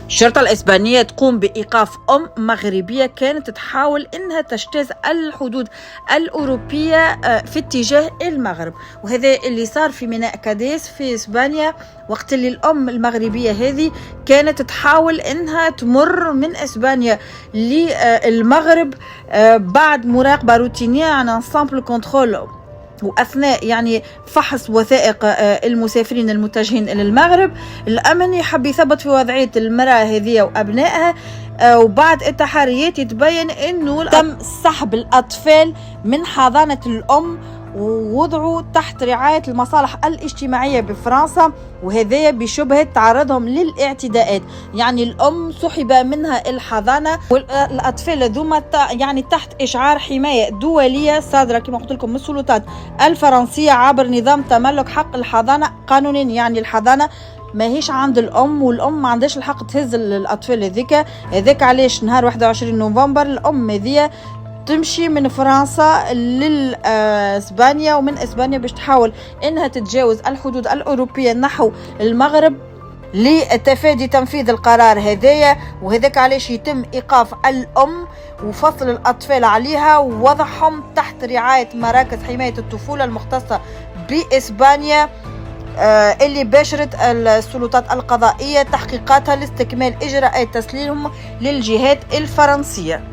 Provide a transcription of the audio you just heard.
الشرطة الإسبانية تقوم بإيقاف أم مغربية كانت تحاول إنها تجتاز الحدود الأوروبية في اتجاه المغرب، وهذا اللي صار في ميناء كاديس في إسبانيا، وقت اللي الأم المغربية هذه كانت تحاول إنها تمر من إسبانيا للمغرب بعد مراقبة روتينية عن انسامبل كنترول، واثناء يعني فحص وثائق المسافرين المتجهين الى المغرب. الامن يحب يثبت في وضعيه المراه هذه وابنائها، وبعد التحريات يتبين انه تم سحب الاطفال من حضانه الام ووضعوا تحت رعاية المصالح الاجتماعية بفرنسا، وهذا بشبهة تعرضهم للاعتداءات. يعني الأم سحب منها الحضانة، والأطفال ذوما يعني تحت إشعار حماية دولية صادرة كما قلت لكم من السلطات الفرنسية عبر نظام تملك حق الحضانة قانونيا. يعني الحضانة ماهيش عند الأم، والأم ما عندهاش الحق تهز الأطفال هذاك علاش نهار 21 نوفمبر الأم هذه تمشي من فرنسا لإسبانيا، ومن إسبانيا باش تحاول إنها تتجاوز الحدود الأوروبية نحو المغرب لتفادي تنفيذ القرار هذايا. وهذاك علاش يتم إيقاف الأم وفصل الأطفال عليها ووضعهم تحت رعاية مراكز حماية الطفولة المختصة بإسبانيا، اللي باشرت السلطات القضائية تحقيقاتها لاستكمال إجراءات تسليمهم للجهات الفرنسية.